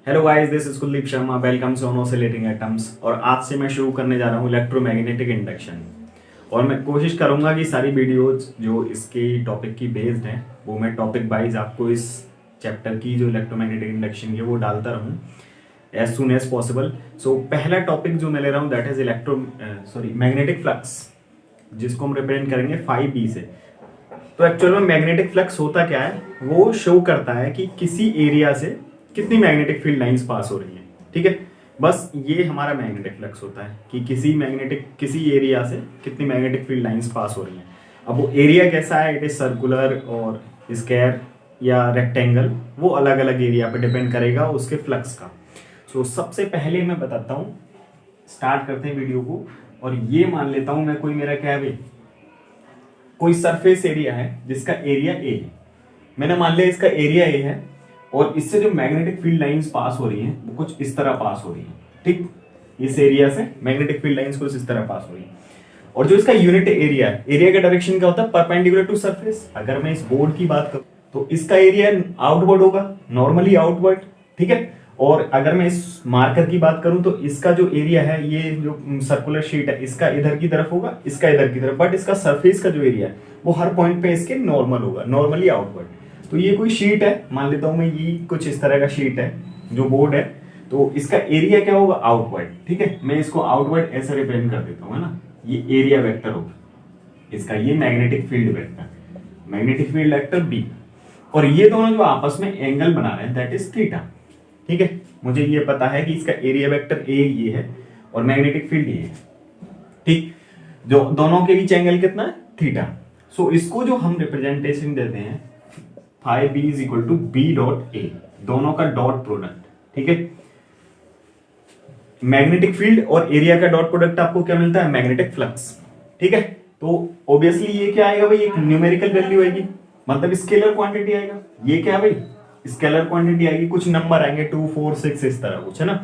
Hello guys, this is Kuldeep Sharma. Welcome to oscillating atoms. और आज से मैं शुरू करने जा रहा हूँ इलेक्ट्रोमैग्नेटिक इंडक्शन। और मैं कोशिश करूंगा कि सारी वीडियोज जो इसके टॉपिक की बेस्ड हैं वो मैं टॉपिक वाइज आपको इस चैप्टर की जो इलेक्ट्रोमैग्नेटिक इंडक्शन की वो डालता रहूँ एज सुन एज पॉसिबल। सो पहला टॉपिक जो मैं ले रहा हूँ दैट इज मैग्नेटिक फ्लक्स, जिसको हम रिप्रेजेंट करेंगे 5B से। तो एक्चुअल में मैग्नेटिक फ्लक्स होता क्या है, वो शो करता है कि किसी एरिया से कितनी मैग्नेटिक फील्ड लाइंस पास हो रही हैं। ठीक है, बस ये हमारा मैग्नेटिक फ्लक्स होता है कि किसी एरिया से कितनी मैग्नेटिक फील्ड लाइंस पास हो रही हैं। अब वो एरिया कैसा है, इट इज सर्कुलर और स्क्वायर या रेक्टेंगल, वो अलग अलग एरिया पे डिपेंड करेगा उसके फ्लक्स का। सो सबसे पहले मैं बताता हूँ, स्टार्ट करते हैं वीडियो को। और ये मान लेता हूँ मैं, कोई मेरा क्या है भाई, कोई सरफेस एरिया है जिसका एरिया ए है। मैंने मान लिया इसका एरिया ए है और इससे जो मैग्नेटिक फील्ड लाइंस पास हो रही हैं वो कुछ इस तरह पास हो रही हैं। ठीक, इस एरिया से मैग्नेटिक फील्ड लाइंस कुछ इस तरह पास हो रही हैं। और जो इसका यूनिट एरिया है, एरिया का डायरेक्शन क्या होता है, परपेंडिकुलर टू सरफेस। अगर मैं इस बोर्ड की बात करूं तो इसका एरिया आउटवर्ड होगा, नॉर्मली आउटवर्ड। ठीक है, और अगर मैं इस मार्कर की बात करूं तो इसका जो एरिया है, ये जो सर्कुलर शीट है, इसका इधर की तरफ होगा, इसका इधर की तरफ, बट इसका सरफेस का जो एरिया है वो हर पॉइंट पे इसके नॉर्मल होगा, नॉर्मली आउटवर्ड। तो ये कोई शीट है, मान लेता हूं मैं, ये कुछ इस तरह का शीट है जो बोर्ड है, तो इसका एरिया क्या होगा, आउटवर्ड। ठीक है, मैं इसको आउटवर्ड ऐसे रिप्रेजेंट कर देता हूँ, है ना, ये एरिया वेक्टर होगा इसका, ये magnetic field vector, magnetic field vector B. और ये दोनों जो आपस में एंगल बना रहे हैं दैट इज थीटा। ठीक है, मुझे ये पता है कि इसका एरिया वेक्टर ए ये है और मैग्नेटिक फील्ड ये है। ठीक, जो दोनों के बीच एंगल कितना है, थीटा। सो इसको जो हम रिप्रेजेंटेशन देते हैं 5B is equal to B dot A, दोनों का डॉट प्रोडक्ट। ठीक है, मैग्नेटिक फील्ड और एरिया का डॉट प्रोडक्ट आपको क्या मिलता है, मैग्नेटिक फ्लक्स। ठीक है, तो ऑब्वियसली ये क्या आएगा भाई, एक न्यूमेरिकल वैल्यू आएगी, मतलब स्केलर क्वांटिटी आएगा। ये क्या है भाई, स्केलर क्वांटिटी आएगी, कुछ नंबर आएंगे 2 4 6 इस तरह कुछ, है ना।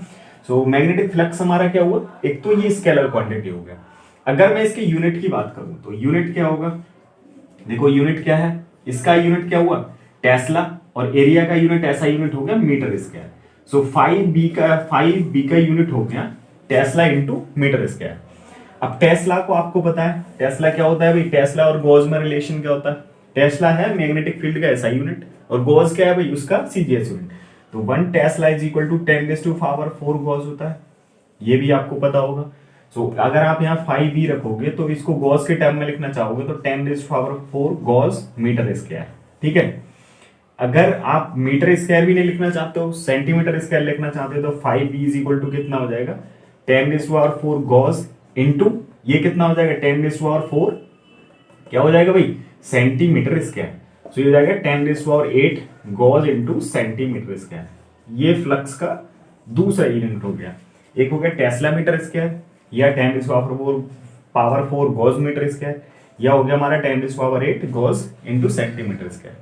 सो मैग्नेटिक फ्लक्स हमारा क्या हुआ, एक तो ये स्केलर क्वांटिटी हो गया। अगर मैं इसके यूनिट की बात करूं तो यूनिट क्या होगा, देखो यूनिट क्या है, इसका यूनिट क्या हुआ, टेस्ला, और एरिया का यूनिट ऐसा यूनिट हो गया मीटर स्क्वायर। सो 5B का यूनिट हो गया टेस्ला इंटू मीटर स्क्वायर। अब टेस्ला को आपको पता है, टेस्ला क्या होता है भाई, टेस्ला और गॉस में रिलेशन क्या होता है, टेस्ला है मैग्नेटिक फील्ड का ऐसा यूनिट और गॉस क्या है भाई, उसका सीजीएस यूनिट। तो 1 tesla is equal to 10⁴ gauss होता है, ये भी आपको पता होगा। सो अगर आप यहाँ 5B रखोगे तो इसको गॉस के टर्म में लिखना चाहोगे तो 10⁴ गॉस मीटर स्क्वायर। ठीक है, अगर आप मीटर स्क्वायर भी नहीं लिखना चाहते हो, सेंटीमीटर स्क्वायर लिखना चाहते हो, तो 5B इज इक्वल टू कितना हो जाएगा, 10⁴ गॉस इंटू ये कितना हो जाएगा, 10⁴ क्या हो जाएगा भाई, सेंटीमीटर स्क्वायर। सो ये हो जाएगा 10⁸ गॉस इंटू सेंटीमीटर स्क्वायर। ये फ्लक्स का दूसरा यूनिट हो गया। एक हो गया टेस्ला मीटर स्क्वायर या 10⁴ गॉस मीटर स्क्वायर, या हो गया हमारा 10⁸ Gauss into centimetre square.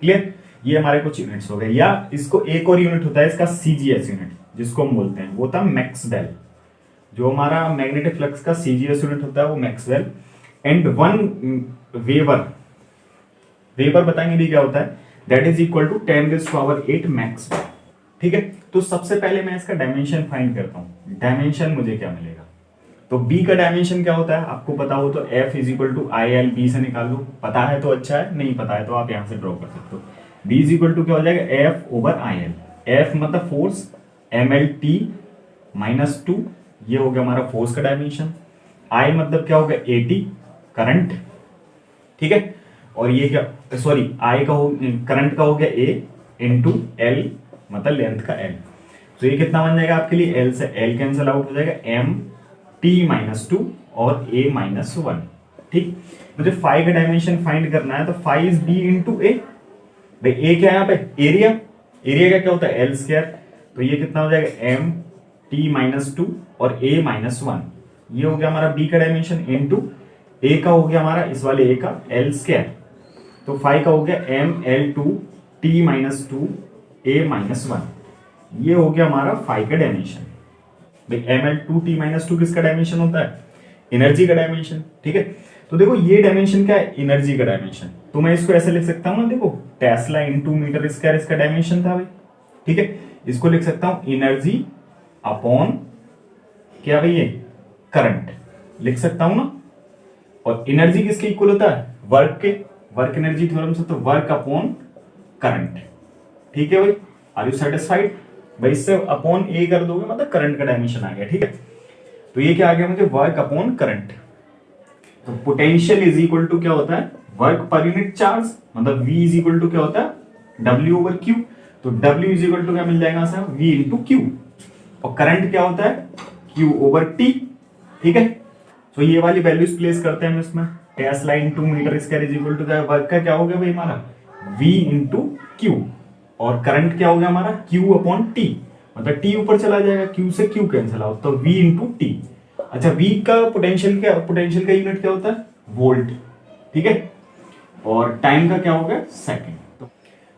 Clear, ये हमारे कुछ यूनिट्स हो गए। या इसको एक और यूनिट होता है इसका सीजीएस यूनिट, जिसको हम बोलते हैं, वो था मैक्सवेल। जो हमारा मैग्नेटिक फ्लक्स का सीजीएस यूनिट होता है वो मैक्सवेल। एंड 1 वेबर बताएंगे भी क्या होता है, that is equal to 10⁸ maxwell. ठीक है, तो सबसे पहले मैं इसका डायमेंशन फाइंड करता हूं। डायमेंशन मुझे क्या मिलेगा, तो बी का डायमेंशन क्या होता है आपको पता हो तो F is equal to IL, बी से निकाल लो, पता है तो अच्छा है, नहीं पता है तो आप यहां से ड्रॉ कर सकते हो। बी इज इक्वल टू क्या हो जाएगा, F/IL। F मतलब फोर्स, MLT -2, ये हो गया हमारा फोर्स का डायमेंशन। I मतलब क्या हो गया, AT करंट। ठीक है, और ये क्या, सॉरी I का हो, करंट का हो गया A इंटू L मतलब लेंथ का L। तो ये कितना बन जाएगा आपके लिए, L से L कैंसिल आउट हो जाएगा, MT -2 और A -1। ठीक, मुझे फाई का डायमेंशन फाइंड करना है, तो phi is B into A। भाई A क्या है यहाँ पे, एरिया, एरिया का क्या होता है, L स्क्वायर। तो ये कितना हो जाएगा, MT -2 और A -1। ये हो गया हमारा B का डायमेंशन इंटू A का हो गया हमारा, इस वाले A का L स्क्वायर। तो फाई का हो गया ML2T -2 A -1। ये हो गया हमारा फाई का डायमेंशन। भाई ML2T -2 किसका डायमेंशन होता है, एनर्जी का डायमेंशन। ठीक है, तो देखो ये डायमेंशन क्या है, एनर्जी का डायमेंशन। तो मैं इसको ऐसे लिख सकता हूं ना, देखो टेस्ला इंटू मीटर स्क्वायर इसका डायमेंशन था भाई। ठीक है, इसको लिख सकता हूं एनर्जी अपॉन क्या भाई, ये करंट लिख सकता हूं ना। और एनर्जी किसके इक्वल होता है, वर्क के, वर्क एनर्जी थ्योरम से, तो वर्क अपॉन करंट। ठीक है भाई, आर यू सेटिस्फाइड भाई, इससे अपॉन ए कर दोगे मतलब करंट का डायमेंशन आ गया। ठीक है, तो ये क्या आ गया मुझे, वर्क अपॉन करंट। तो पोटेंशियल इज इक्वल टू क्या होता है, वर्क पर यूनिट चार्ज, मतलब V इज इक्वल टू क्या होता है, W ओवर Q। तो W इज इक्वल टू क्या मिल जाएगा सर, V इंटू Q। और करंट क्या होता है, Q ओवर T। ठीक है, तो ये वाली वैल्यूज प्लेस करते हैं हम इसमें। Tesla into metre square is equal to क्या, वर्क का क्या हो गया भाई हमारा, V इंटू Q। और करंट क्या हो गया हमारा, Q अपॉन T, मतलब T ऊपर चला जाएगा, Q से Q कैंसिल आउट, तो V इंटू T। अच्छा, V का पोटेंशियल क्या, पोटेंशियल का यूनिट क्या होता है, वोल्ट। ठीक है, और टाइम का क्या होगा, सेकंड।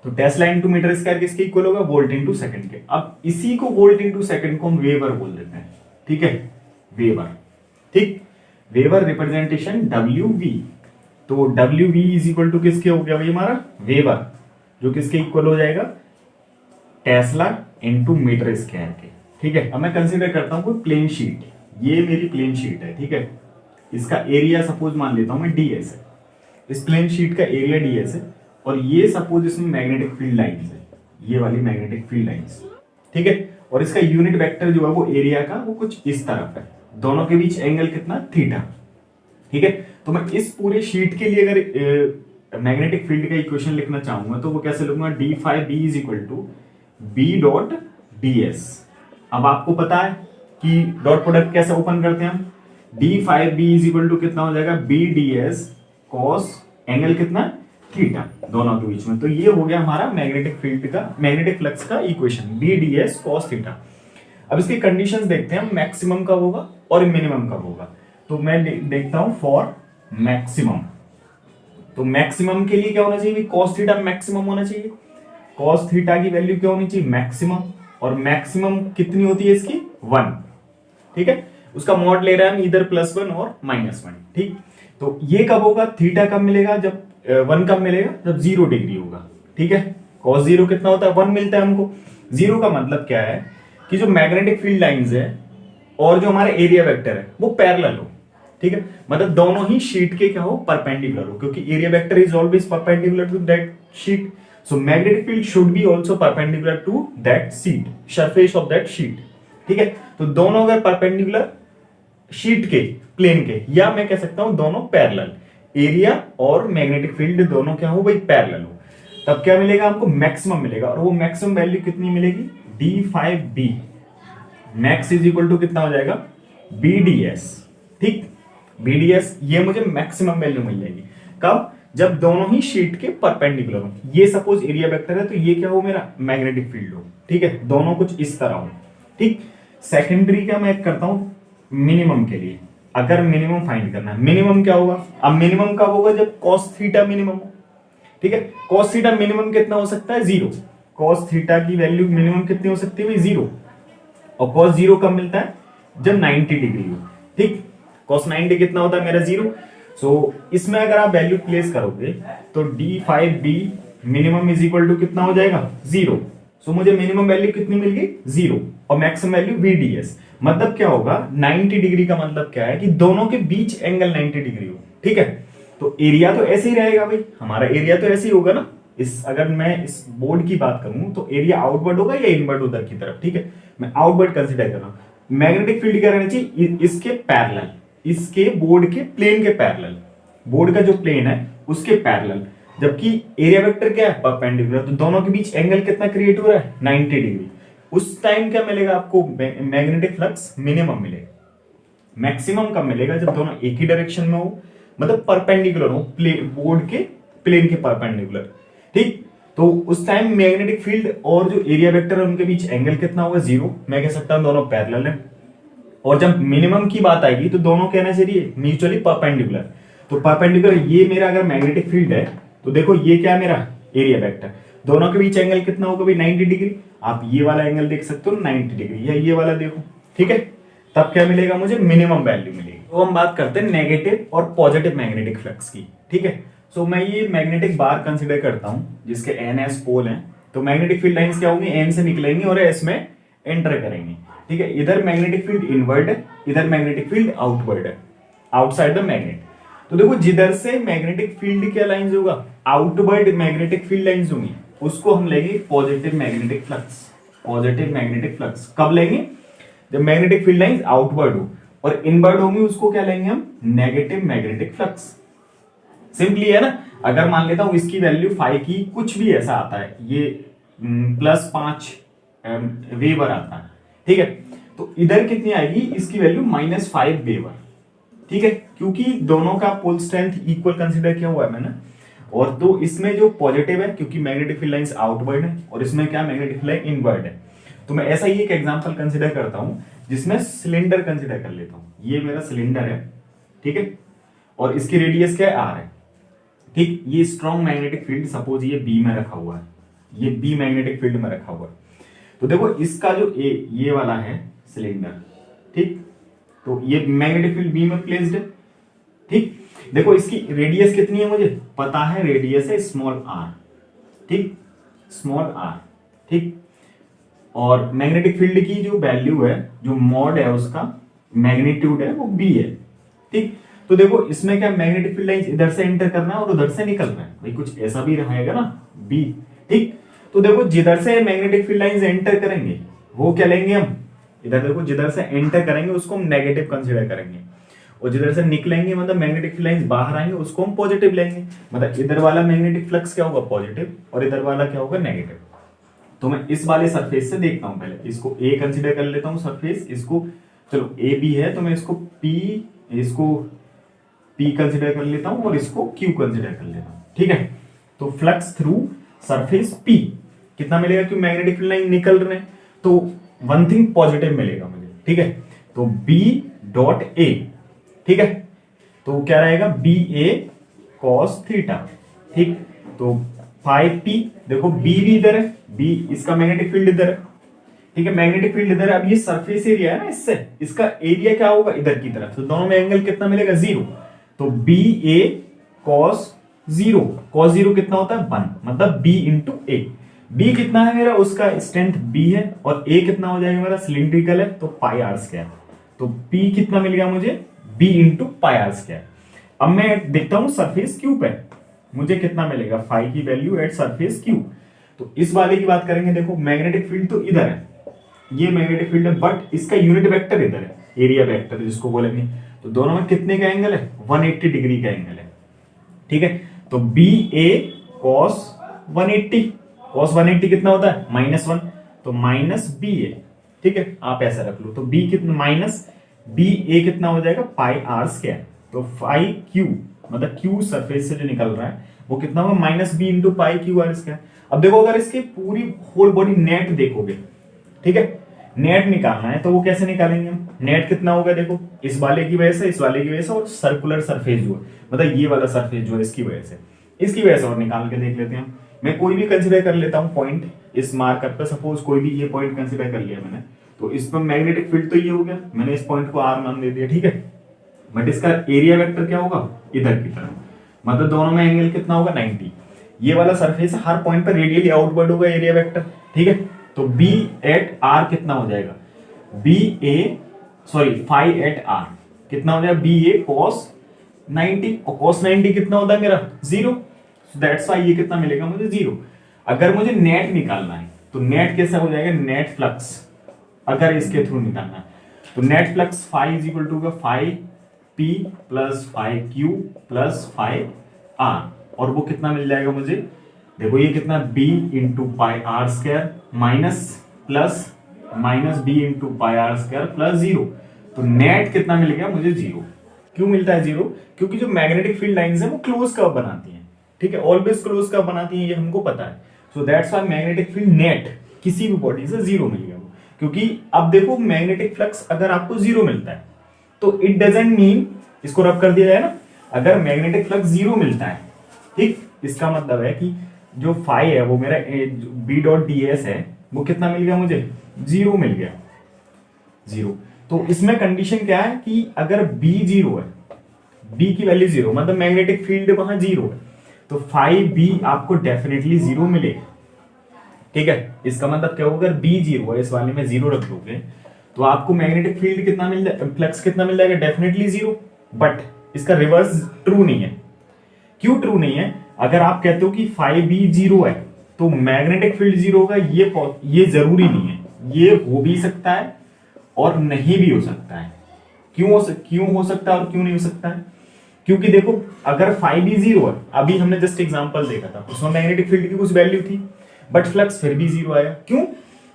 तो टेस्ला इंटू मीटर स्क्वायर किसके इक्वल होगा, वोल्ट इंटू सेकंड के। अब इसी को वोल्ट इंटू सेकंड को हम वेबर बोल देते हैं। ठीक है, वेबर। ठीक, वेबर रिप्रेजेंटेशन WV। तो WV इज इक्वल टू किसके हो गया भाई हमारा, वेबर, जो किसके इक्वल हो जाएगा, टेस्ला इंटू मीटर स्क्वायर के। ठीक है, अब मैं कंसीडर करता हूं कोई प्लेन शीट, ये मेरी प्लेन शीट है। ठीक है, इसका एरिया सपोज मान लेता हूं मैं ds है, इस प्लेन शीट का एरिया ds है, और ये सपोज इसमें मैग्नेटिक फील्ड लाइंस है, ये वाली मैग्नेटिक फील्ड लाइंस। ठीक है, और इसका यूनिट वेक्टर जो है वो एरिया का वो कुछ इस तरफ है, दोनों के बीच एंगल कितना, थीटा। ठीक है, तो मैं इस पूरे शीट के लिए अगर मैग्नेटिक फील्ड का इक्वेशन लिखना चाहूंगा तो वो कैसे लिखूंगा, D phi B is equal to B dot D S. अब आपको पता है कि डॉट प्रोडक्ट कैसे ओपन करते हैं हम, D phi B is equal to कितना हो जाएगा, B D S cos angle कितना, थीटा, दोनों के बीच में। तो ये हो गया हमारा मैग्नेटिक फील्ड का, मैग्नेटिक फ्लक्स का equation, B D S cos theta. अब इसकी कंडीशंस देखते हैं, मैक्सिमम कब होगा और मिनिमम कब होगा। तो मैं देखता हूं फॉर मैक्सिमम, तो मैक्सिमम के लिए क्या होना चाहिए, कॉस थीटा मैक्सिमम होना चाहिए। कॉस थीटा की वैल्यू क्या होनी चाहिए, मैक्सिमम, और मैक्सिमम कितनी होती है इसकी, 1। ठीक है, उसका मॉड ले रहे हैं हम इधर +1 और -1। ठीक, तो ये कब होगा, थीटा कब मिलेगा, जब 1 कब मिलेगा, जब 0 डिग्री होगा। ठीक है, cos 0 कितना होता है, 1 मिलता है हमको। 0 का मतलब क्या है कि जो मैग्नेटिक फील्ड लाइंस है और जो हमारा एरिया वेक्टर है वो पैरेलल हो। ठीक है, मतलब दोनों ही शीट के क्या हो, परपेंडिकुलर हो, क्योंकि area vector is always perpendicular to that sheet. So magnetic field should be also perpendicular to that sheet, surface of that sheet. ठीक है, तो दोनों अगर परपेंडिकुलर शीट के, प्लेन के, या मैं कह सकता हूं दोनों पैरेलल, एरिया और मैग्नेटिक फील्ड दोनों क्या हो भाई, पैरेलल हो, तब क्या मिलेगा हमको, मैक्सिमम मिलेगा। और वो मैक्सिमम वैल्यू कितनी मिलेगी, d5b, max is equal to कितना हो जाएगा, bds। ठीक, bds ये मुझे मैक्सिमम वैल्यू मिल जाएगी कब, जब दोनों ही शीट के परपेंडिकुलर हो। ये सपोज एरिया वेक्टर है तो ये क्या हो, मेरा मैग्नेटिक फील्ड हो। ठीक है, दोनों कुछ इस तरह हो। ठीक, सेकेंडरी का मैं करता हूं मिनिमम के लिए, अगर मिनिमम फाइंड करना है, मिनिमम क्या होगा, अब मिनिमम कब होगा, जब cos थीटा मिनिमम हो। ठीक है, cos थीटा मिनिमम कितना हो सकता है, 0। cos थीटा की वैल्यू मिनिमम कितनी हो सकती है, 0। और cos 0 कब मिलता है, जब 90 डिग्री हो। ठीक, cos 90 कितना होता है मेरा, 0। सो इसमें अगर आप वैल्यू प्लेस करोगे तो d5b minimum is equal to कितना हो जाएगा, 0। सो मुझे मिनिमम वैल्यू कितनी मिल गई, 0, और मैक्सिमम वैल्यू vds। मतलब क्या होगा, 90 डिग्री का मतलब क्या है कि दोनों के बीच एंगल 90 डिग्री हो। ठीक है, तो एरिया तो ऐसे ही रहेगा भाई, हमारा एरिया तो ऐसे ही होगा ना। इस अगर मैं इस बोर्ड की बात करूं तो एरिया आउटवर्ड होगा या इनवर्ड उधर की तरफ। ठीक है, मैं आउटवर्ड कंसीडर कर रहा हूं। मैग्नेटिक फील्ड क्या रहना चाहिए, इसके पैरेलल, इसके बोर्ड के प्लेन के पैरेलल, बोर्ड का जो प्लेन है उसके पैरेलल, जबकि एरिया वेक्टर क्या है, परपेंडिकुलर, तो दोनों के बीच एंगल कितना क्रिएट हो रहा है, 90 डिग्री। उस टाइम क्या मिलेगा आपको, मैग्नेटिक फ्लक्स मिनिमम मिलेगा। मैक्सिमम कब मिलेगा, जब दोनों एक ही डायरेक्शन में हो, मतलब परपेंडिकुलर हो, बोर्ड के प्लेन के परपेंडिकुलर। ठीक, तो उस टाइम मैग्नेटिक फील्ड और जो एरिया वेक्टर है उनके बीच एंगल कितना होगा, 0। मैं कह सकता हूं दोनों पैरेलल है। और जब मिनिमम की बात आएगी तो दोनों कहना चाहिए म्यूचुअली परपेंडिकुलर। तो परपेंडिकुलर ये मेरा अगर मैग्नेटिक फील्ड है तो देखो ये क्या है, मेरा एरिया वेक्टर, दोनों के बीच एंगल कितना होगा भाई, 90 डिग्री। आप ये वाला एंगल देख सकते हो 90 डिग्री, या ये वाला देखो। ठीक है, तब क्या मिलेगा मुझे, मिनिमम वैल्यू मिलेगी। तो हम बात करते हैं नेगेटिव और पॉजिटिव मैग्नेटिक फ्लक्स की। ठीक है, सो मैं ये मैग्नेटिक बार कंसीडर करता हूं जिसके NS पोल हैं तो मैग्नेटिक फील्ड लाइंस क्या होंगी, एन से निकलेंगी और एस में एंटर करेंगे, ठीक है। इधर मैग्नेटिक फील्ड इनवर्ड है, इधर मैग्नेटिक फील्ड आउटवर्ड है, आउटसाइड द मैग्नेट। तो देखो जिधर से मैग्नेटिक फील्ड क्या लाइंस होगा, आउटवर्ड मैग्नेटिक फील्ड लाइंस होंगी, उसको हम लेंगे positive magnetic flux. Positive magnetic flux कब लेंगे, जब मैग्नेटिक फील्ड लाइंस आउटवर्ड हो, और इनवर्ड होंगी उसको क्या लेंगे हम, नेगेटिव मैग्नेटिक फ्लक्स। सिंपली है ना। अगर मान लेता हूं इसकी वैल्यू 5 की कुछ भी ऐसा आता है, ये +5 वेबर आता है, ठीक है, तो इधर कितनी आएगी, इसकी वैल्यू -5 वेबर, ठीक है, क्योंकि दोनों का पोल स्ट्रेंथ इक्वल कंसीडर किया हुआ है मैंने। और तो इसमें जो पॉजिटिव है, क्योंकि मैग्नेटिक फील्ड लाइंस आउटवर्ड है, और इसमें क्या मैग्नेटिक फील्ड लाइन इनवर्ड है। तो मैं ऐसा ही एक एग्जांपल कंसीडर करता हूं, जिसमें सिलेंडर कंसीडर कर लेता हूं। ये मेरा सिलेंडर है, ठीक है, और इसकी रेडियस क्या है, आर है, ठीक। ये स्ट्रॉन्ग मैग्नेटिक फील्ड सपोज ये बी में रखा हुआ है, ये बी मैग्नेटिक फील्ड में रखा हुआ है। तो देखो इसका जो ये वाला है सिलेंडर, ठीक, तो ये मैग्नेटिक फील्ड बी में प्लेस्ड है, ठीक। देखो इसकी रेडियस कितनी है मुझे पता है, रेडियस है स्मॉल आर, ठीक, स्मॉल आर, ठीक। और मैग्नेटिक फील्ड की जो वैल्यू है, जो मॉड है उसका मैग्नीट्यूड है, वो बी है, ठीक। तो देखो इसमें क्या मैग्नेटिक फील्ड लाइंस इधर से एंटर करना है और उधर से निकल रहा है, भाई कुछ ऐसा भी रहेगा ना बी, ठीक। तो देखो जिधर से मैग्नेटिक फील्ड लाइंस एंटर करेंगे वो क्या लेंगे हम, इधर देखो जिधर से एंटर करेंगे उसको हम नेगेटिव कंसीडर करेंगे, और जिधर से निकलेंगे मतलब मैग्नेटिक फील्ड लाइंस बाहर आएंगे उसको हम पॉजिटिव लेंगे। मतलब इधर वाला मैग्नेटिक फ्लक्स क्या होगा, पॉजिटिव, और इधर वाला क्या होगा, नेगेटिव। तो मैं इस वाले सरफेस से देखता हूं, पहले इसको ए कंसीडर कर लेता हूं सरफेस, इसको चलो ए बी है तो मैं इसको पी कंसीडर कर लेता हूं और इसको क्यू कंसीडर कर लेता हूं, ठीक है। तो फ्लक्स थ्रू सरफेस पी कितना मिलेगा, क्योंकि मैग्नेटिक फील्ड लाइन निकल रहे हैं, तो वन थिंग पॉजिटिव मिलेगा मुझे, ठीक है। तो बी डॉट ए, ठीक है, तो क्या रहेगा, बी ए कॉस थीटा, ठीक। तो 5p, देखो बी भी इधर है, बी इसका मैग्नेटिक फील्ड इधर है, ठीक है, मैग्नेटिक फील्ड इधर है। अब ये सरफेस एरिया है ना, इससे इसका एरिया क्या होगा, इधर की तरफ, तो दोनों में एंगल कितना मिलेगा, 0। तो बी ए कॉस 0, कॉस 0 कितना होता है, 1, मतलब b इंटू ए। बी कितना है मेरा, उसका स्ट्रेंथ b है, और a कितना हो जाएगा मेरा, सिलिंड्रिकल है, तो पाई आर स्क्वायर। तो p कितना मिल गया मुझे, b into pi R square. अब मैं देखता हूं सरफेस क्यू पे मुझे कितना मिलेगा, फाई की वैल्यू एट सरफेस क्यू। तो इस वाले की बात करेंगे, देखो मैग्नेटिक फील्ड तो इधर है, ये मैग्नेटिक फील्ड है, बट इसका यूनिट वेक्टर इधर है, एरिया वेक्टर जिसको बोलेंगे। तो दोनों में कितने का एंगल है, 180 डिग्री का एंगल है, ठीक है। तो बी ए कॉस 180, कॉस 180 कितना होता है, -1, तो माइनस बी ए, ठीक है, आप ऐसा रख लो। तो बी कितना, माइनस बी ए कितना हो जाएगा, पाई आर स्क्वायर। तो फाई क्यू, मतलब क्यू सरफेस से जो निकल रहा है वो कितना होगा, -b इंटू पाई क्यू आर स्क्वायर। अब देखो अगर इसकी पूरी होल बॉडी नेट देखोगे, ठीक है, नेट निकालना है तो वो कैसे निकालेंगे हम, नेट कितना होगा, देखो इस वाले की वजह से, इस वाले की वजह से, और सर्कुलर सरफेस जो है, मतलब ये वाला सरफेस जो है इसकी वजह से और निकाल के देख लेते हैं। मैं कोई भी कंसीडर कर लेता हूँ पॉइंट इस मार्कर पे, सपोज कोई भी ये पॉइंट कंसीडर कर लिया मैंने, तो इस पर मैग्नेटिक फील्ड तो ये हो गया, मैंने इस पॉइंट को आर नाम दे दिया, ठीक है। बट इसका एरिया वेक्टर क्या होगा, इधर की तरफ, मतलब दोनों में एंगल कितना होगा, 90। ये वाला सरफेस हर पॉइंट पर रेडियली आउटवर्ड होगा एरिया वेक्टर, ठीक है। तो बी एट आर कितना हो जाएगा, फाई एट आर कितना हो जाएगा, बी ए कॉस 90, और कॉस 90 कितना होता है मेरा, 0। दैट्स वाई ये कितना मिलेगा मुझे, 0। अगर मुझे नेट निकालना है तो नेट कैसा हो जाएगा, नेट फ्लक्स, अगर इसके थ्रू निकालना है तो net flux phi is equal to phi P plus phi Q plus phi R, और वो कितना मिल जाएगा मुझे, देखो ये कितना, b into pi R square minus B into pi R square plus 0। तो नेट कितना मिल गया मुझे, 0। क्यों मिलता है 0, क्योंकि जो मैग्नेटिक फील्ड लाइंस है वो क्लोज कर्व बनाती हैं, ठीक है, ऑलवेज क्लोज कर्व बनाती हैं, ये हमको पता है। So that's why magnetic field net किसी भी बॉडी से 0 मिल गया, क्योंकि अब देखो मैग्नेटिक फ्लक्स अगर आपको 0 मिलता है तो इट डजंट मीन, इसको रब कर दिया जाए ना, अगर मैग्नेटिक फ्लक्स 0 मिलता है, ठीक, इसका मतलब है कि जो फाई है वो मेरा बी डॉट डी एस है, वो कितना मिल गया मुझे, 0 मिल गया, 0। तो इसमें कंडीशन क्या है कि अगर बी 0 है, बी की वैल्यू 0, मतलब मैग्नेटिक फील्ड वहां 0 है, तो फाई बी आपको डेफिनेटली 0 मिलेगा, ठीक है, इसका मतलब क्या होगा, अगर बी जीरो है, इस वाले में जीरो रख दोगे तो आपको मैग्नेटिक फील्ड कितना मिल जाएगा, फ्लक्स कितना मिल जाएगा, डेफिनेटली जीरो। बट इसका रिवर्स ट्रू नहीं है। क्यों ट्रू नहीं है? अगर आप कहते हो कि फाइव बी जीरो है तो मैग्नेटिक फील्ड जीरो होगा, ये जरूरी नहीं है। ये हो भी सकता है और नहीं भी हो सकता है। क्यों हो सकता है और क्यों नहीं हो सकता है? क्योंकि देखो, अगर फाइव बी जीरो है, अभी हमने जस्ट एग्जांपल देखा था, उसमें मैग्नेटिक फील्ड की कुछ वैल्यू थी बट फ्लक्स फिर भी जीरो आया। क्यों?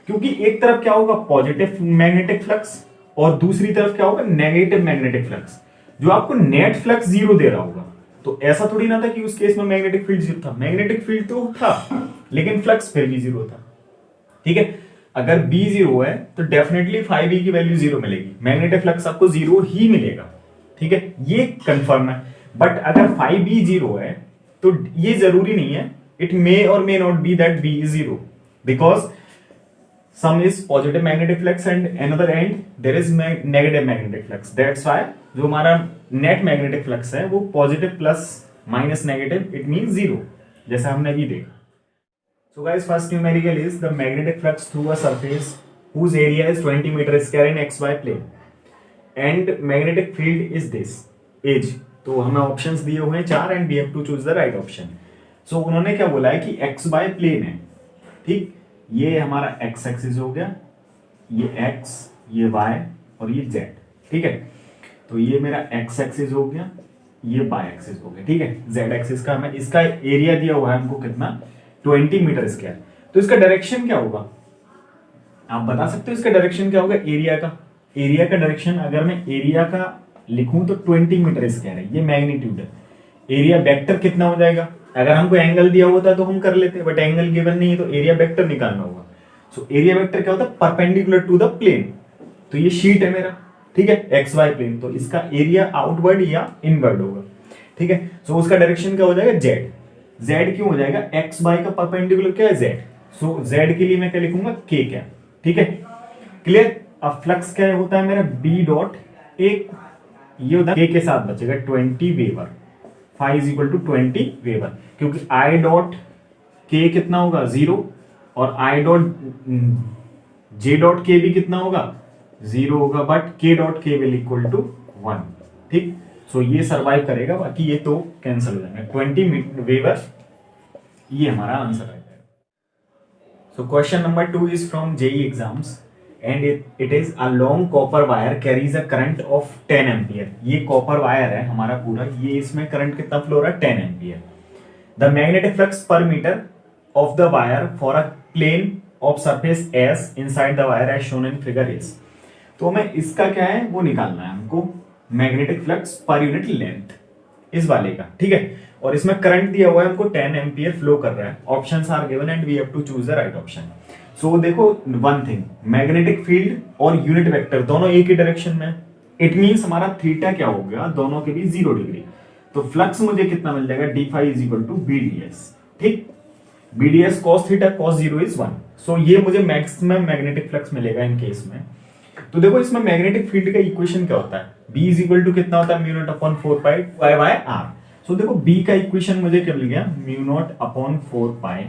क्योंकि एक तरफ क्या होगा, पॉजिटिव मैग्नेटिक फ्लक्स, और दूसरी तरफ क्या होगा, नेगेटिव मैग्नेटिक फ्लक्स, जो आपको नेट फ्लक्स जीरो दे रहा होगा। तो ऐसा थोड़ी ना था कि उस केस में मैग्नेटिक फील्ड जीरो था, मैग्नेटिक फील्ड तो था लेकिन फ्लक्स फिर भी जीरो था। ठीक है, अगर बी जीरो है तो डेफिनेटली फाइव बी की वैल्यू जीरो मिलेगी, मैग्नेटिक फ्लक्स आपको जीरो ही मिलेगा। ठीक है, ये कंफर्म है। बट अगर फाइव बी जीरो है तो ये जरूरी नहीं है, it may or may not be that B is zero, because some is positive magnetic flux and another end there is negative magnetic flux. That's why जो हमारा net magnetic flux है वो positive plus minus negative, it means zero, जैसा हमने अभी देखा। So guys, first numerical is the magnetic flux through a surface whose area is 20 meter square in xy plane and magnetic field is this H। तो हमें options दिए हुए हैं चार and we have to choose the right option। So उन्होंने क्या बोला है कि xy प्लेन है, ठीक, ये हमारा x एक्सिस हो गया, ये x, ये y और ये z। ठीक है, तो ये मेरा x एक्सिस हो गया, ये y एक्सिस हो गया। ठीक है, z एक्सिस का हमें इसका एरिया दिया हुआ है हमको कितना, 20 मीटर स्क्वायर। तो इसका डायरेक्शन क्या होगा, आप बता सकते हो इसका डायरेक्शन क्या होगा एरिया का? एरिया का डायरेक्शन अगर मैं एरिया का लिखूं तो 20 मीटर स्क्वायर है, ये मैग्नीट्यूड है। एरिया वेक्टर कितना हो जाएगा, अगर हमको एंगल दिया होता तो हम कर लेते, बट एंगल गिवन नहीं है तो एरिया वेक्टर निकालना होगा। सो एरिया वेक्टर क्या होता है, परपेंडिकुलर टू द प्लेन। तो ये शीट है मेरा, ठीक है, एक्स वाई प्लेन, तो इसका एरिया आउटवर्ड या इनवर्ड होगा। ठीक है, सो उसका डायरेक्शन क्या हो जाएगा, जेड। जेड क्यों हो जाएगा, एक्स वाई का परपेंडिकुलर क्या है, जेड। सो जेड के लिए मैं क्या लिखूंगा, के क्या। ठीक है, क्लियर। अब फ्लक्स क्या होता है मेरा, बी डॉट ए, ये होता है के साथ बचेगा 20 weber, phi is equal to 20 weber, क्योंकि आई डॉट के कितना होगा, जीरो, और आई डॉट जे डॉट के भी कितना होगा, जीरो होगा, बट के डॉट के विल इक्वल टू 1। ठीक, सो ये सर्वाइव करेगा, बाकी ये तो कैंसिल हो जाएगा। 20 वेबर, ये हमारा आंसर है। So question number 2 is from JEE exams and it is a long copper wire carries a current of 10 ampere। ये कॉपर वायर है हमारा पूरा, ये इसमें करंट कितना फ्लो हो रहा है, 10 ampere. The magnetic flux per metre of the wire for a plane of surface S inside the wire as shown in figure is. तो हमें इसका क्या है वो निकालना है हमको, magnetic flux per unit length इस वाले का। ठीक है, और इसमें करंट दिया हुआ है हमको 10 एम्पियर फ्लो कर रहा है। Options are given and we have to choose the right option. So देखो, वन थिंग, मैग्नेटिक फील्ड और यूनिट वेक्टर दोनों एक ही डायरेक्शन में, इट मींस हमारा थीटा क्या हो गया, दोनों के भी 0 डिग्री। तो फ्लक्स मुझे कितना मिल जाएगा, D phi is equal to B D S. ठीक, B D S cos theta cos 0 is 1। So ये मुझे मैक्सिमम मैग्नेटिक फ्लक्स मिलेगा इन केस में। तो देखो, इसमें मैग्नेटिक फील्ड का इक्वेशन क्या होता है, बी इज इक्वल टू कितना होता है, mu naught upon 4 pi Y by R. So देखो, बी का इक्वेशन मुझे क्या मिल गया, mu naught upon 4 pi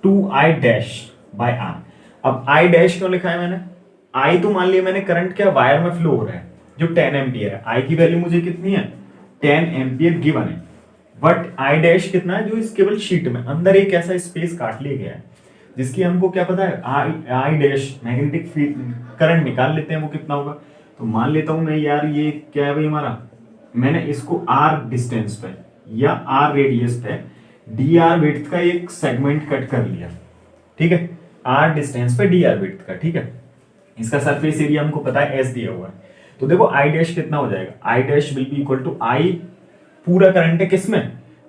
2 I dash by R. अब आई डैश क्यों लिखा है मैंने, आई तो मान लिया मैंने करंट क्या वायर में फ्लो हो रहा है जो 10 एम्पियर है, आई की वैल्यू मुझे कितनी है, 10 एम्पियर गिवन है। बट आई डैश कितना है, जो इस केवल शीट में अंदर एक ऐसा स्पेस काट लिया गया है जिसकी हमको क्या पता है, I dash magnetic field current निकाल लेते हैं वो कितना होगा। तो मान लेता हूं मैं, यार ये क्या है भाई हमारा, मैंने इसको आर डिस्टेंस पे या आर रेडियस पे डी आर विड्थ का एक सेगमेंट कट कर लिया। ठीक है, आर डिस्टेंस पे डी आर विड्थ का। ठीक है, इसका सरफेस एरिया हमको पता है एस दिया हुआ है। तो देखो, आई डैश कितना हो जाएगा, I dash will be equal to I, पूरा करंट है किसमें,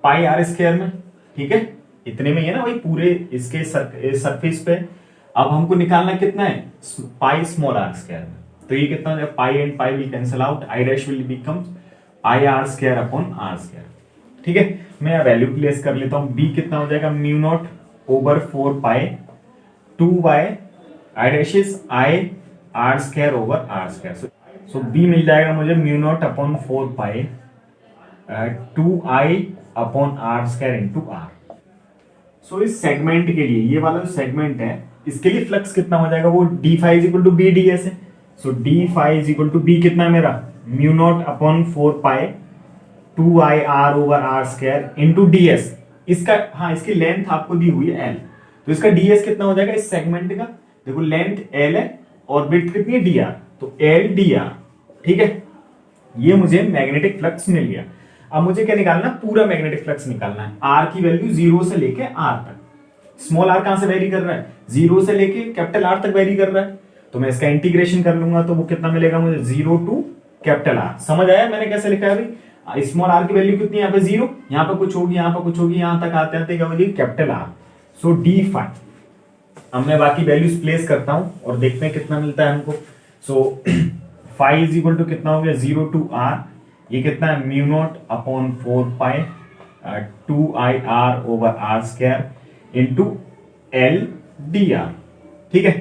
पाई आर स्क्वायर में। ठीक है, इतने में ही है ना भाई, पूरे इसके सरफेस पे। अब हमको निकालना कितना है, पाई स्मॉल आर स्क्वायर में। तो ये कितना हो जाएगा, pi and pi will cancel out, I dash will become I R square upon R square. ठीक है, मैं वैल्यू प्लेस कर लेता हूं, बी कितना हो जाएगा, mu naught over 4 pi 2 by I dash is I R square over R square. So B मिल जाएगा मुझे mu naught upon 4 pi 2 I upon R square into R. So इस सेगमेंट के लिए, ये वाला जो सेगमेंट है इसके लिए फ्लक्स कितना हो जाएगा, वो D five is equal to B D S है। So D five is equal to B कितना है मेरा, mu naught upon 4 pi 2 I R over R square into D S. इसका, हाँ, इसकी लेंथ आपको दी हुई है एल, तो इसका डी एस कितना हो जाएगा इस सेगमेंट का, देखो लेंथ एल है और विड्थ कितनी है डी आर, तो एल डी आर। ठीक है, ये मुझे मैग्नेटिक फ्लक्स मिल गया। अब मुझे क्या निकालना, पूरा मैग्नेटिक फ्लक्स निकालना है। आर की वैल्यू 0 से लेके आर तक। स्मॉल आर कहां से वेरी कर रहा है, 0 से लेके कैपिटल आर तक वेरी कर रहा है, तो मैं इसका इंटीग्रेशन कर लूंगा तो वो कितना मिलेगा मुझे, 0 टू कैपिटल आर। समझ आया मैंने कैसे लिखा है भाई, स्मॉल आर की वैल्यू कितनी है यहाँ पे 0, यहाँ पे कुछ होगी, यहाँ पे कुछ होगी, यहाँ तक आते आते क्या होगी कैपिटल आर। सो डी फाइव। अब मैं बाकी वैल्यूज प्लेस करता हूं और देखते हैं कितना मिलता है हमको। So five is equal to कितना हो गया, 0 टू आर, ये कितना है mu naught upon 4 pi 2 I R over R square into L D R. ठीक है,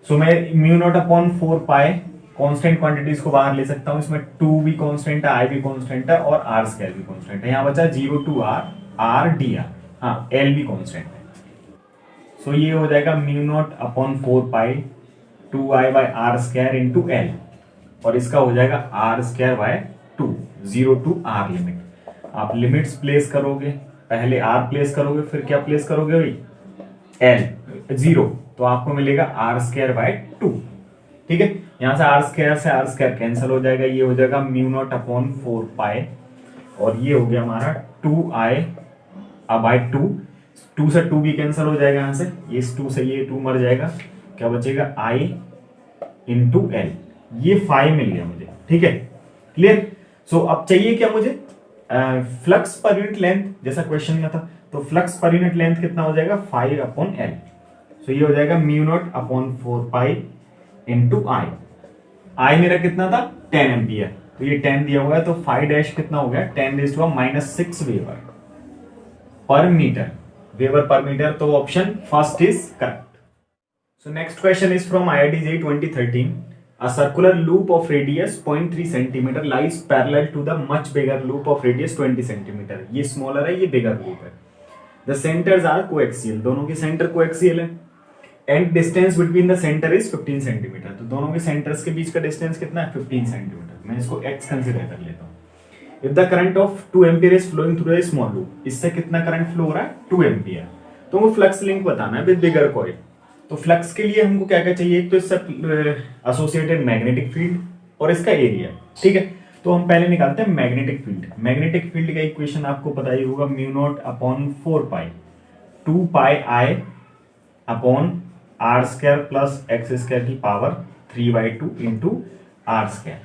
सो मैं mu naught upon 4 pi constant quantities को बाहर ले सकता हूं, इसमें 2 भी कांस्टेंट है, आई भी कांस्टेंट है और आर स्क्वायर भी कांस्टेंट है। यहां बचा 0 to R R D R, हाँ एल भी कांस्टेंट है। सो ये हो जाएगा mu naught upon 4 pi 2 I by R square into L, और इसका हो जाएगा R square by 2, 0 to R limit. आप लिमिट्स प्लेस करोगे, पहले आर प्लेस करोगे फिर क्या प्लेस करोगे भाई, एल 0, तो आपको मिलेगा आर स्क्वायर बाय 2। ठीक है, यहां से आर स्क्वायर कैंसिल हो जाएगा, ये हो जाएगा म्यू नॉट अपॉन 4 पाई और ये हो गया हमारा 2 आई बाय 2 से 2 भी कैंसिल हो जाएगा, यहां से ये 2 से ये 2 मर जाएगा, क्या बचेगा आई इंटू एल। ये 5 मिल गया मुझे। ठीक है, क्लियर। सो अब चाहिए क्या मुझे, फ्लक्स पर यूनिट लेंथ, जैसा क्वेश्चन में था, तो फ्लक्स पर यूनिट लेंथ कितना हो जाएगा 5 अपॉन एल। सो ये हो जाएगा mu naught upon 4 pi into I मेरा कितना था 10 एम्पियर, तो ये 10 दिया हुआ है, तो 5 डैश कितना हो गया 10⁻⁻6 weber per metre, weber per metre. तो option first is correct. So next question is from IIT JEE 2013. A circular loop of radius 0.3 centimeter lies parallel to the much bigger loop of radius 20 centimeter. ये smaller है, ये bigger loop है. The centers are coaxial. दोनों के center coaxial है. And distance between the center is 15 centimeter. तो दोनों के centers के बीच का distance कितना है 15 centimeter. मैं इसको x consider कर लेता हूँ. If the current of 2 ampere is flowing through a small loop, इससे कितना current flow हो रहा है 2 ampere. तो वो flux link बताना है with bigger coil. तो फ्लक्स के लिए हमको क्या क्या चाहिए, एक तो इससे एसोसिएटेड मैग्नेटिक फील्ड और इसका एरिया। ठीक है, तो हम पहले निकालते हैं मैग्नेटिक फील्ड। मैग्नेटिक फील्ड का इक्वेशन आपको पता ही होगा, mu naught upon 4 pi 2 pi I upon R square plus X square की पावर 3/2 इंटू आर स्क्वायर।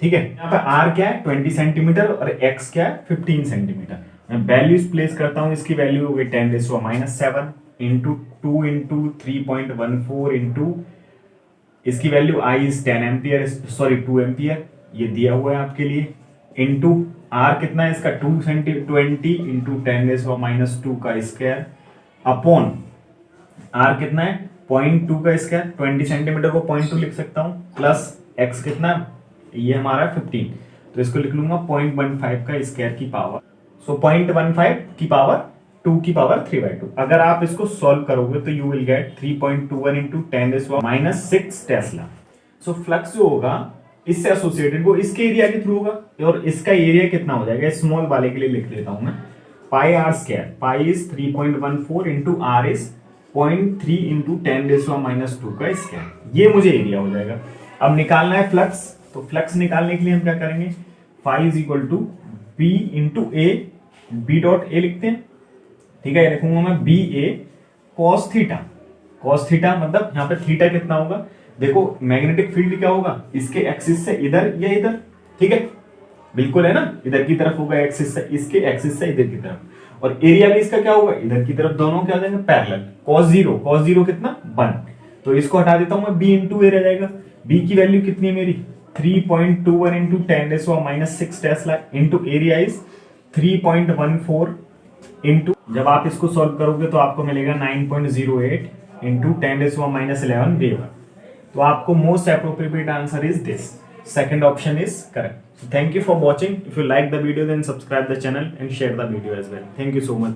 ठीक है, यहाँ पे आर क्या है 20 सेंटीमीटर और एक्स क्या है 15 सेंटीमीटर। मैं वैल्यूज प्लेस करता हूँ, इसकी वैल्यू हो गई 10⁻⁻7 इंटू 2 इंटू 3.14 इंटू इसकी value I is 10 ampere, sorry 2 ampere, ये दिया हुआ है आपके लिए, इंटू आर कितना है इसका 20 इंटू 10⁻2 का स्क्वायर अपॉन आर कितना है 0.2 का स्क्वायर, 20 सेंटीमीटर को 0.2 लिख सकता हूं, प्लस एक्स कितना ये हमारा 15, तो इसको लिख लूंगा 0.15 का स्क्वायर की पावर, सो 0.15 की पावर 2 की पावर 3/2। अगर आप इसको सॉल्व करोगे तो you will get 3.21 into 10⁻⁻6 Tesla. So flux जो होगा इससे एसोसिएटेड वो इसके एरिया के थ्रू होगा, और इसका एरिया कितना हो जाएगा, स्मॉल वाले के लिए लिख लेता हूं मैं, pi R square, pi is 3.14 into R is 0.3 into 10⁻2 का स्क्वायर, ये मुझे एरिया हो जाएगा। अब निकालना है फ्लक्स, तो फ्लक्स निकालने के लिए हम क्या करेंगे, phi is equal to B into A, B dot A लिखते हैं। ठीक है, लिखूंगा मैं B A cos theta, cos theta मतलब यहाँ पे थीटा कितना होगा, देखो मैग्नेटिक फील्ड क्या होगा इसके एक्सिस से इधर या इधर, ठीक है बिल्कुल है ना, इधर की तरफ होगा एक्सिस से, इसके एक्सिस से इधर की तरफ, और एरिया भी इसका क्या होगा इधर की तरफ, दोनों क्या हो जाएंगे पैरेलल। cos 0 कितना 1, तो इसको हटा देता हूं मैं, b इंटू ए रह जाएगा। b की वैल्यू कितनी है मेरी 3.21 into 10⁻⁻6 Tesla into area is 3.14 into, जब आप इसको सॉल्व करोगे तो आपको मिलेगा 9.08 इंटू 10⁻11 वेबर। तो आपको most appropriate answer is this, second option is correct. Thank you for watching. If you like the video then subscribe the channel and share the video as well. Thank you so much.